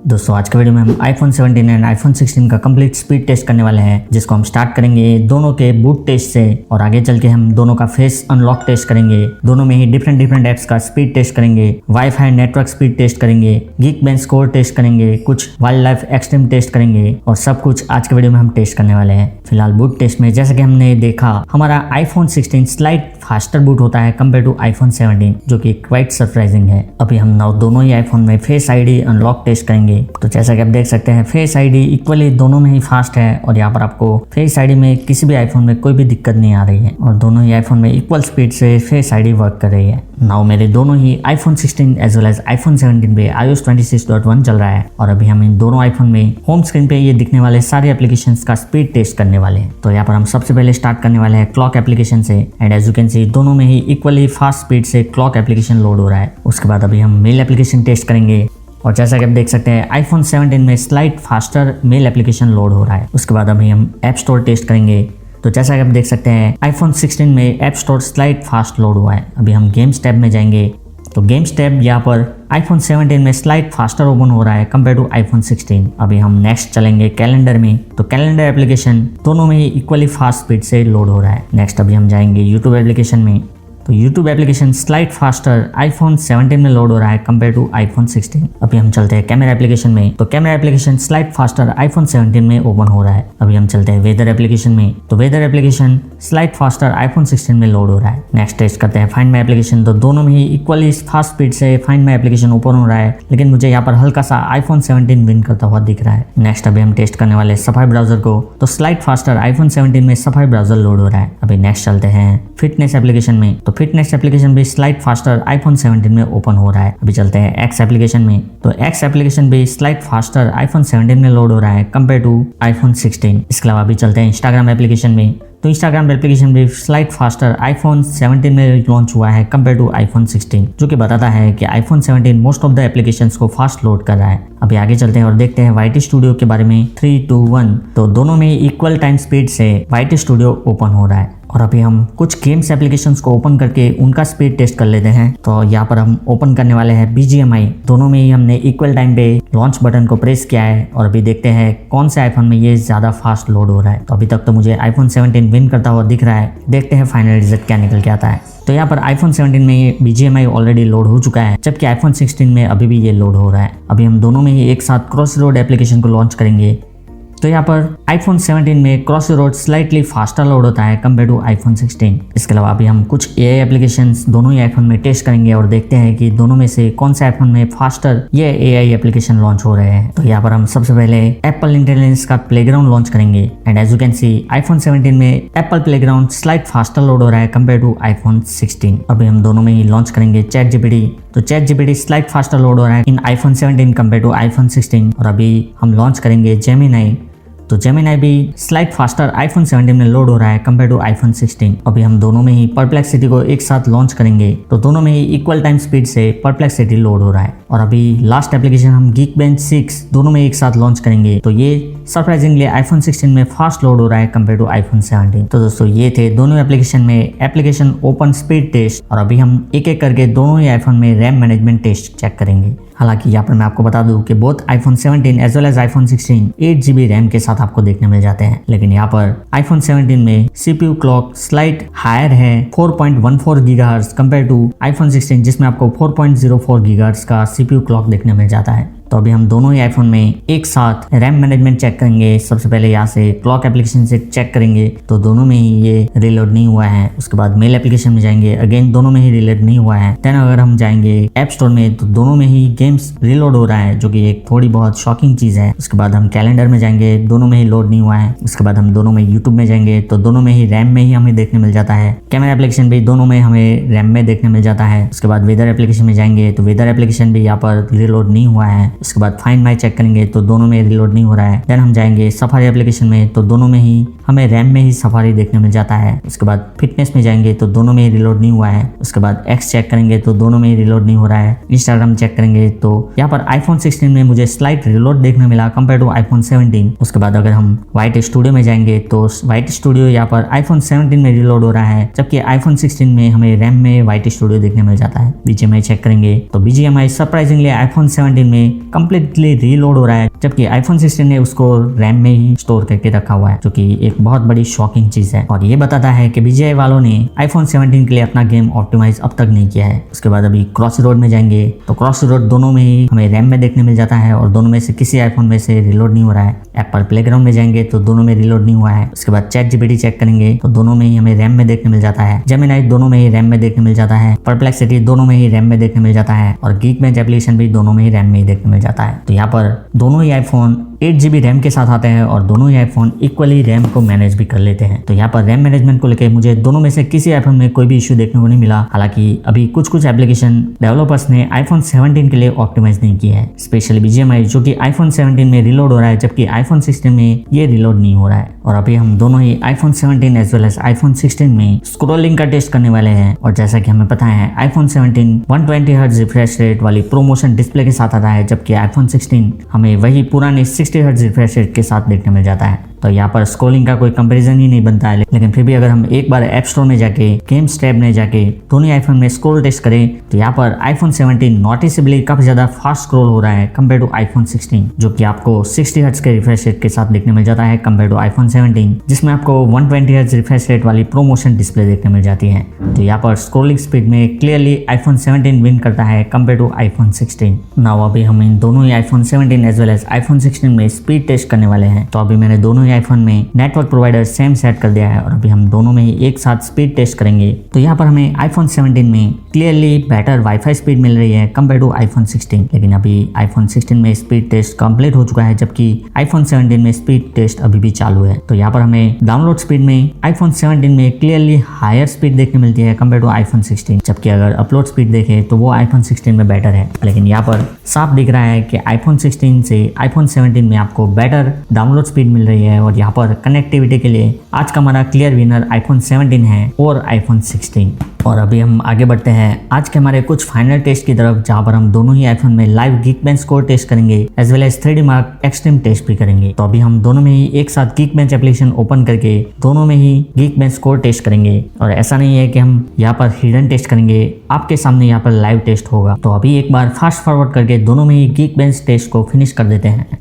दोस्तों आज के वीडियो में हम iPhone 17 एंड iPhone 16 का कंप्लीट स्पीड टेस्ट करने वाले हैं, जिसको हम स्टार्ट करेंगे दोनों के बूट टेस्ट से और आगे चल के हम दोनों का फेस अनलॉक टेस्ट करेंगे। दोनों में ही डिफरेंट ऐप्स का स्पीड टेस्ट करेंगे, वाईफाई नेटवर्क स्पीड टेस्ट करेंगे, Geekbench स्कोर टेस्ट करेंगे, कुछ वाइल्ड लाइफ एक्सट्रीम टेस्ट करेंगे और सब कुछ आज के वीडियो में हम टेस्ट करने वाले हैं। फिलहाल बूट टेस्ट में जैसा कि हमने देखा हमारा iPhone 16 स्लाइट फास्टर बूट होता है कंपेयर टू iPhone 17, जो कि क्वाइट सरप्राइजिंग है। अभी हम दोनों ही आईफोन में फेस आईडी अनलॉक टेस्ट करेंगे। तो जैसा कि आप देख सकते हैं फेस आईडी इक्वली दोनों में ही फास्ट है और यहाँ पर आपको फेस आईडी में किसी भी आईफोन में कोई भी दिक्कत नहीं आ रही है और दोनों ही आईफोन में इक्वल स्पीड से फेस आईडी वर्क कर रही है। नाउ मेरे दोनों ही iPhone 16 as well as iPhone 17 पे iOS 26.1 चल रहा है और अभी हम इन दोनों आईफोन में होम स्क्रीन पे ये दिखने वाले सारे एप्लीकेशंस का स्पीड टेस्ट करने वाले हैं। तो यहाँ पर हम सबसे पहले स्टार्ट करने वाले हैं क्लॉक एप्लीकेशन से and as you can see दोनों में ही इक्वली फास्ट स्पीड से क्लॉक एप्लीकेशन लोड हो रहा है। उसके बाद अभी हम मेल एप्लीकेशन टेस्ट करेंगे और जैसा कि आप देख सकते हैं iPhone 17 में slight faster mail application load हो रहा है। उसके बाद अभी हम ऐप स्टोर टेस्ट करेंगे। तो जैसा कि आप देख सकते हैं iPhone 16 में app store slight fast load हुआ है। अभी हम गेम्स टैब में जाएंगे तो गेम्स टैब यहाँ पर iPhone 17 में स्लाइट फास्टर ओपन हो रहा है कंपेयर टू iPhone 16। अभी हम नेक्स्ट चलेंगे कैलेंडर में। तो कैलेंडर एप्लीकेशन दोनों में ही इक्वली फास्ट स्पीड से लोड हो रहा है। नेक्स्ट अभी हम जाएंगे यूट्यूब एप्लीकेशन में। तो YouTube application slight faster iPhone 17 में लोड हो रहा है कंपेयर टू iPhone 16। अभी हम चलते हैं कैमरा एप्लीकेशन में। तो camera application slight faster iPhone 17 में ओपन हो रहा है। अभी हम चलते हैं वेदर एप्लीकेशन में। तो weather application slight faster iPhone 16 में लोड हो रहा है। नेक्स्ट टेस्ट करते हैं फाइंड माई एप्लीकेशन। तो दोनों में ही इक्वली फास्ट स्पीड से फाइंड माई एप्लीकेशन ओपन हो रहा है, लेकिन मुझे यहाँ पर हल्का सा iPhone 17 विन करता हुआ दिख रहा है। नेक्स्ट अभी हम टेस्ट करने वाले सफारी ब्राउजर को। तो स्लाइट फास्टर iPhone 17 में सफारी ब्राउजर लोड हो रहा है। अभी नेक्स्ट चलते हैं फिटनेस एप्लीकेशन में। तो फिटनेस एप्लीकेशन भी स्लाइट फास्टर iPhone 17 में ओपन हो रहा है। अभी चलते हैं एक्स एप्लीकेशन में। तो एक्स एप्लीकेशन भी स्लाइट फास्टर iPhone 17 में लोड हो रहा है कंपेयर टू iPhone 16। इसके अलावा अभी चलते हैं इंस्टाग्राम एप्लीकेशन में। तो इंस्टाग्राम एप्लीकेशन भी स्लाइट फास्टर iPhone 17 में लॉन्च हुआ है कंपेयर टू iPhone 16, जो कि बताता है कि iPhone 17 most of the applications को फास्ट लोड कर रहा है। अभी आगे चलते हैं और देखते हैं YT स्टूडियो के बारे में। 3, 2, 1। तो दोनों में इक्वल टाइम स्पीड से YT स्टूडियो ओपन हो रहा है और अभी हम कुछ गेम्स एप्लीकेशंस को ओपन करके उनका स्पीड टेस्ट कर लेते हैं। तो यहाँ पर हम ओपन करने वाले हैं BGMI। दोनों में ही हमने इक्वल टाइम पे लॉन्च बटन को प्रेस किया है और अभी देखते हैं कौन से आईफोन में ये ज्यादा फास्ट लोड हो रहा है। तो अभी तक तो मुझे iPhone 17 विन करता हुआ दिख रहा है। देखते हैं फाइनल रिजल्ट क्या निकल के आता है। तो यहाँ पर iPhone 17 में ये BGMI ऑलरेडी लोड हो चुका है, जबकि iPhone 16 में अभी भी ये लोड हो रहा है। अभी हम दोनों में ही एक साथ क्रॉसरोड एप्लीकेशन को लॉन्च करेंगे। तो यहाँ पर iPhone 17 में क्रॉसरोड स्लाइटली फास्टर लोड होता है कंपेयर टू iPhone 16। इसके अलावा अभी हम कुछ AI एप्लीकेशंस दोनों ही आईफोन में टेस्ट करेंगे और देखते हैं कि दोनों में से कौन से आईफोन में फास्टर ये AI एप्लीकेशन लॉन्च हो रहे हैं। तो यहाँ पर हम सबसे पहले एप्पल इंटेलिजेंस का प्लेग्राउंड लॉन्च करेंगे and as you can see iPhone 17 में Apple playground slight faster load हो रहा है कंपेयर टू iPhone 16। अभी हम दोनों में ही लॉन्च करेंगे ChatGPT। तो ChatGPT स्लाइट फास्टर लोड हो रहा है इन iPhone 17 कंपेयर टू iPhone 16 और अभी हम लॉन्च करेंगे Gemini। तो Gemini भी स्लाइट फास्टर iPhone 17 में लोड हो रहा है कंपेयर टू iPhone 16। अभी हम दोनों में ही Perplexity को एक साथ लॉन्च करेंगे। तो दोनों में ही इक्वल टाइम स्पीड से Perplexity लोड हो रहा है और अभी लास्ट एप्लीकेशन हम Geekbench 6 दोनों में एक साथ लॉन्च करेंगे। तो ये सरप्राइजिंगली iPhone 16 में फास्ट लोड हो रहा है कंपेयर टू iPhone 17। तो दोस्तों ये थे दोनों एप्लीकेशन में एप्लीकेशन ओपन स्पीड टेस्ट और अभी हम एक एक करके दोनों ही आईफोन में रैम मैनेजमेंट टेस्ट चेक करेंगे। हालांकि यहाँ पर मैं आपको बता दूं कि both iPhone 17 as well as iPhone 16 8GB RAM के साथ आपको देखने मिल जाते हैं, लेकिन यहाँ पर iPhone 17 में CPU क्लॉक स्लाइट हायर है 4.14 GHz कंपेयर टू iPhone 16 जिसमें आपको 4.04 GHz का CPU क्लॉक देखने मिल जाता है। तो अभी हम दोनों ही आईफोन में एक साथ रैम मैनेजमेंट चेक करेंगे। सबसे पहले यहाँ से क्लॉक एप्लीकेशन से चेक करेंगे तो दोनों में ही ये रिलोड नहीं हुआ है। उसके बाद मेल एप्लीकेशन में जाएंगे, अगेन दोनों में ही रिलोड नहीं हुआ है। देन अगर हम जाएंगे ऐप स्टोर में तो दोनों में ही गेम्स रिलोड हो रहा है, जो कि एक थोड़ी बहुत शॉकिंग चीज है। उसके बाद हम कैलेंडर में जाएंगे, दोनों में ही लोड नहीं हुआ है। उसके बाद हम दोनों में यूट्यूब में जाएंगे तो दोनों में ही रैम में ही हमें देखने मिल जाता है। कैमरा एप्लीकेशन भी दोनों में हमें रैम में देखने मिल जाता है। उसके बाद वेदर एप्लीकेशन में जाएंगे तो वेदर एप्लीकेशन भी यहाँ पर रिलोड नहीं हुआ है। उसके बाद फाइंड माई चेक करेंगे तो दोनों में रिलोड नहीं हो रहा है। देन हम जाएंगे सफारी एप्लीकेशन में तो दोनों में ही हमें रैम में ही सफारी देखने मिल जाता है। उसके बाद फिटनेस में जाएंगे तो दोनों में ही रिलोड नहीं हुआ है। उसके बाद एक्स चेक करेंगे तो दोनों में ही रिलोड नहीं हो रहा है। इंस्टाग्राम चेक करेंगे तो यहाँ पर iPhone 16 में मुझे स्लाइट रिलोड देखने मिला कंपेयर टू iPhone 17। उसके बाद अगर हम YT स्टूडियो में जाएंगे तो YT स्टूडियो यहाँ पर iPhone 17 में रिलोड हो रहा है, जबकि iPhone 16 में हमें रैम में YT स्टूडियो देखने मिल जाता है। BGMI चेक करेंगे तो BGMI सरप्राइजिंगली iPhone 17 में कम्प्लीटली रीलोड हो रहा है, जबकि आईफोन 16 ने उसको रैम में ही स्टोर करके रखा हुआ है, जो कि एक बहुत बड़ी शॉकिंग चीज है। और ये बताता है कि BGI वालों ने आईफोन 17 के लिए अपना गेम ऑप्टिमाइज अब तक नहीं किया है। उसके बाद अभी क्रॉस रोड में जाएंगे तो क्रॉस रोड दोनों में ही हमें रैम में देखने मिल जाता है और दोनों में से किसी आईफोन में से रिलोड नहीं हो रहा है। एप्पल प्लेग्राउंड में जाएंगे तो दोनों में रिलोड नहीं हुआ है। उसके बाद ChatGPT चेक करेंगे तो दोनों में ही हमें रैम में देखने मिल जाता है। जेमिनी दोनों में ही रैम में देखने मिल जाता है। परप्लेक्सिटी दोनों में ही रैम में देखने मिल जाता है और Geekbench एप्लीकेशन भी दोनों में ही रैम में ही देखने मिल जाता है। तो यहाँ पर दोनों ही आईफोन 8GB रैम के साथ आते हैं और दोनों ही आईफोन इक्वली रैम को मैनेज भी कर लेते हैं। तो यहाँ पर रैम मैनेजमेंट को लेकर मुझे दोनों में से किसी आईफोन में कोई भी इश्यू देखने को नहीं मिला। हालांकि अभी कुछ एप्लीकेशन डेवलपर्स ने आईफोन 17 के लिए ऑप्टिमाइज नहीं किया है, स्पेशली BGMI, जो कि आईफोन 17 में रिलोड हो रहा है, जबकि आईफोन 16 में ये रिलोड नहीं हो रहा है। और अभी हम दोनों ही iPhone 17 as well as iPhone 16 में स्क्रोलिंग का टेस्ट करने वाले हैं। और जैसा कि हमें पता है आईफोन 17 120Hz रिफ्रेश रेट वाली प्रोमोशन डिस्प्ले के साथ आता है, जबकि आईफोन 16 हमें वही पुराने 60Hz रिफ्रेश रेट के साथ देखने मिल जाता है। तो यहाँ पर स्क्रोलिंग का कोई कंपैरिजन ही नहीं बनता है। लेकिन फिर भी अगर हम एक बार ऐप स्टोर में जाके गेम्स टैब में जाके दोनों आईफोन में स्क्रॉल टेस्ट करें तो यहाँ पर आईफोन 17 नोटिसेबली काफी ज्यादा फास्ट स्क्रॉल हो रहा है कंपेयर टू आईफोन 16, जो कि आपको 60Hz के रिफ्रेश रेट के साथ देखने मिल जाता है कंपेयर टू आईफोन 17, जिसमें आपको 120Hz रिफ्रेश रेट वाली प्रोमोशन डिस्प्ले देखने मिल जाती है। तो यहाँ पर स्क्रॉलिंग स्पीड में क्लियरली आईफोन 17 विन करता है कंपेयर टू आईफोन 16। नाउ अभी हम इन दोनों ही iPhone 17 as well as iPhone 16 में स्पीड टेस्ट करने वाले हैं। तो अभी मैंने दोनों आईफोन में नेटवर्क प्रोवाइडर सेम सेट कर दिया है और अभी हम दोनों में ही एक साथ स्पीड टेस्ट करेंगे। तो यहाँ पर हमें आईफोन 17 में क्लियरली बेटर वाईफाई स्पीड मिल रही है कंपेयर टू आईफोन 16, लेकिन अभी आईफोन 16 में स्पीड टेस्ट कंप्लीट हो चुका है, जबकि आईफोन 17 में स्पीड टेस्ट अभी भी चालू है। तो यहाँ पर हमें डाउनलोड स्पीड में आईफोन 17 में क्लियरली हायर स्पीड देखने मिलती है कंपेयर टू आईफोन 16, जबकि अगर अपलोड स्पीड देखें तो वो आईफोन 16 में बेटर है। लेकिन यहाँ पर साफ दिख रहा है कि आईफोन 16 से आईफोन 17 में आपको बेटर डाउनलोड स्पीड मिल रही है। और यहाँ पर कनेक्टिविटी के लिए आज का हमारा क्लियर विनर आईफोन 17 है और आईफोन 16। और अभी हम आगे बढ़ते हैं आज के हमारे कुछ फाइनल टेस्ट की तरफ, जहां पर हम दोनों ही आईफोन में लाइव Geekbench स्कोर टेस्ट करेंगे as well as 3D mark extreme test भी करेंगे। तो अभी हम दोनों में ही एक साथ Geekbench एप्लीकेशन ओपन करके दोनों में ही Geekbench स्कोर टेस्ट करेंगे। और ऐसा नहीं है कि हम यहाँ पर हिडन टेस्ट करेंगे, आपके सामने यहाँ पर लाइव टेस्ट होगा। तो अभी एक बार फास्ट फॉरवर्ड करके दोनों में ही Geekbench टेस्ट को फिनिश कर देते हैं।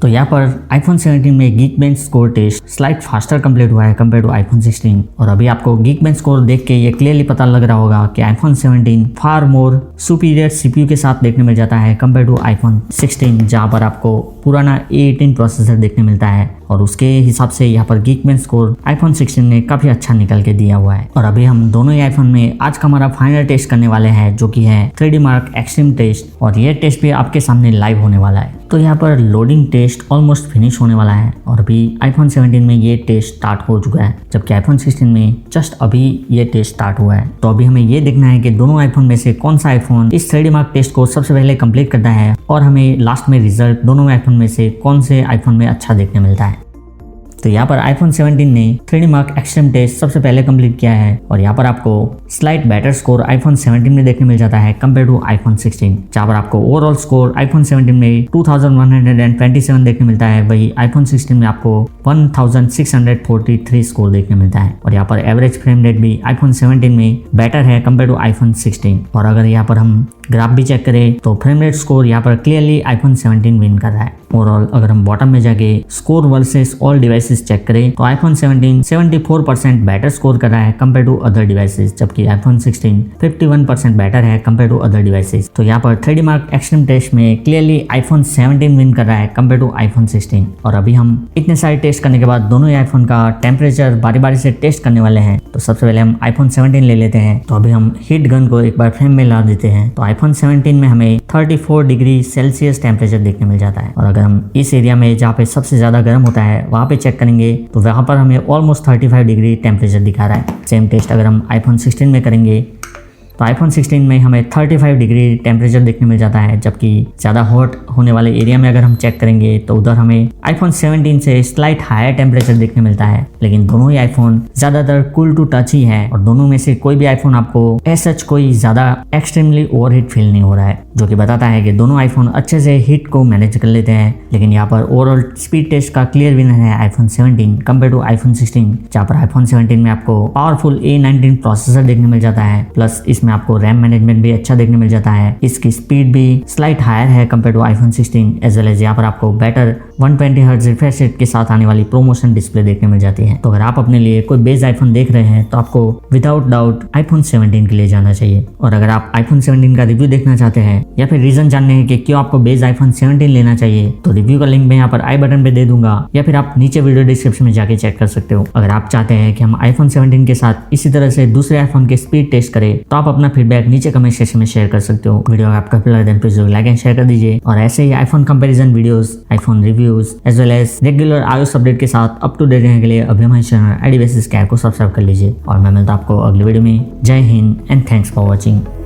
तो यहाँ पर आईफोन 17 में Geekbench score test slight faster complete हुआ है कंपेयर टू आईफोन 16। और अभी आपको Geekbench स्कोर देख के ये क्लियरली पता लग रहा होगा कि आईफोन 17 फार मोर सुपीरियर CPU के साथ देखने मिल जाता है कंपेयर टू आईफोन 16, जहाँ पर आपको पुराना A18 प्रोसेसर देखने मिलता है। और उसके हिसाब से यहाँ पर Geekbench स्कोर आईफोन 16 ने काफी अच्छा निकल के दिया हुआ है। और अभी हम दोनों ही आईफोन में आज का हमारा फाइनल टेस्ट करने वाले हैं, जो कि है 3D मार्क एक्सट्रीम टेस्ट। और ये टेस्ट भी आपके सामने लाइव होने वाला है। तो यहाँ पर लोडिंग टेस्ट ऑलमोस्ट फिनिश होने वाला है और अभी आईफोन 17 में ये टेस्ट स्टार्ट हो चुका है, जबकि आईफोन 16 में जस्ट अभी ये टेस्ट स्टार्ट हुआ है। तो अभी हमें ये देखना है कि दोनों आईफोन में से कौन सा आईफोन इस 3D मार्क टेस्ट को सबसे पहले कंप्लीट करता है और हमें लास्ट में रिजल्ट दोनों आईफोन में से कौन से आईफोन में अच्छा देखने मिलता है। तो यहाँ पर आईफोन 17 ने 3D मार्क एक्सट्रीम टेस्ट सबसे पहले कंप्लीट किया है और यहाँ पर आपको स्लाइट बेटर स्कोर आईफोन 17 में देखने मिल जाता है कंपेयर टू आईफोन 16, जहाँ पर आपको ओवरऑल स्कोर आईफोन 17 में 2127 देखने मिलता है, वही आईफोन 16 में आपको 1643 स्कोर देखने मिलता है। और यहाँ पर एवरेज फ्रेम रेट भी आईफोन 17 में बेटर है कंपेयर टू आईफोन 16। और अगर यहाँ पर हम ग्राफ भी चेक करें तो फ्रेम रेट स्कोर यहाँ पर क्लियरली आईफोन 17 विन कर रहा है। ओवरऑल अगर हम बॉटम में जाके score versus all devices check करें तो आईफोन 17 74% बेटर स्कोर कर रहा है कंपेयर टू अदर डिवाइसेस, जबकि आईफोन 16 51% बेटर है कंपेयर टू अदर डिवाइसेस। तो यहाँ पर 3D मार्क एक्सट्रीम टेस्ट में क्लियरली आईफोन 17 विन कर रहा है कंपेयर टू आईफोन 16। और अभी हम इतने सारे टेस्ट करने के बाद दोनों ही आईफोन का टेम्परेचर बारी बारी से टेस्ट करने वाले हैं। तो सबसे पहले हम आईफोन 17 ले लेते हैं। तो अभी हम हीट गन को एक बार फ्रेम में ला देते हैं। तो आईफोन 17 में हमें 34 डिग्री सेल्सियस टेम्परेचर देखने मिल जाता है। और अगर हम इस एरिया में जहाँ पे सबसे ज्यादा गर्म होता है वहाँ पे चेक करेंगे तो वहाँ पर हमें ऑलमोस्ट 35 डिग्री टेम्परेचर दिखा रहा है। सेम टेस्ट अगर हम आईफोन 16 में करेंगे तो आईफोन 16 में हमें 35 डिग्री टेम्परेचर देखने मिल जाता है, जबकि ज़्यादा हॉट होने वाले एरिया में अगर हम चेक करेंगे तो उधर हमें आईफोन 17 से स्लाइट हायर टेम्परेचर देखने मिलता है। लेकिन दोनों ही आईफोन ज़्यादातर कूल टू टच ही है और दोनों में से कोई भी आईफोन आपको एज सच कोई ज़्यादा एक्सट्रीमली ओवरहीट फील नहीं हो रहा है। जो कि बताता है कि दोनों आईफोन अच्छे से हीट को मैनेज कर लेते हैं। लेकिन यहाँ पर ओवरऑल स्पीड टेस्ट का क्लियर विनर है आईफोन 17 कंपेयर टू आईफोन 16, जहाँ पर आईफोन 17 में आपको पावरफुल A19 प्रोसेसर देखने मिल जाता है, प्लस इसमें आपको रैम मैनेजमेंट भी अच्छा देखने मिल जाता है। इसकी स्पीड भी स्लाइट हायर है compare to iPhone 16, as well as यहाँ पर आपको बेटर 120 हर्ट्ज रिफ्रेश रेट के साथ आने वाली प्रोमोशन डिस्प्ले देखने मिल जाती है। तो अगर आप अपने लिए कोई बेस आईफोन देख रहे हैं तो आपको विदाउट डाउट आईफोन 17 के लिए जाना चाहिए। और अगर आप आईफोन 17 का रिव्यू देखना चाहते हैं या फिर रीजन जानने हैं कि क्यों आपको बेस आईफोन 17 लेना चाहिए, तो रिव्यू का लिंक मैं यहाँ पर आई बटन पे दे दूंगा या फिर आप नीचे वीडियो डिस्क्रिप्शन में जाके चेक कर सकते हो। अगर आप चाहते हैं कि हम आईफोन 17 के साथ इसी तरह से दूसरे आईफोन के स्पीड टेस्ट करें तो आप अपना फीडबैक नीचे कमेंट सेक्शन में शेयर कर सकते हो। वीडियो आपका प्लीज लाइक एंड शेयर कर दीजिए और ऐसे ही iPhone comparison videos, iPhone reviews as well as regular iOS update के साथ अप टू डेट रहने के लिए अभी हमारे चैनल आईडी बेसिस कैर को सब्सक्राइब कर लीजिए। और मैं मिलता हूं आपको अगले वीडियो में। जय Hind and thanks for watching.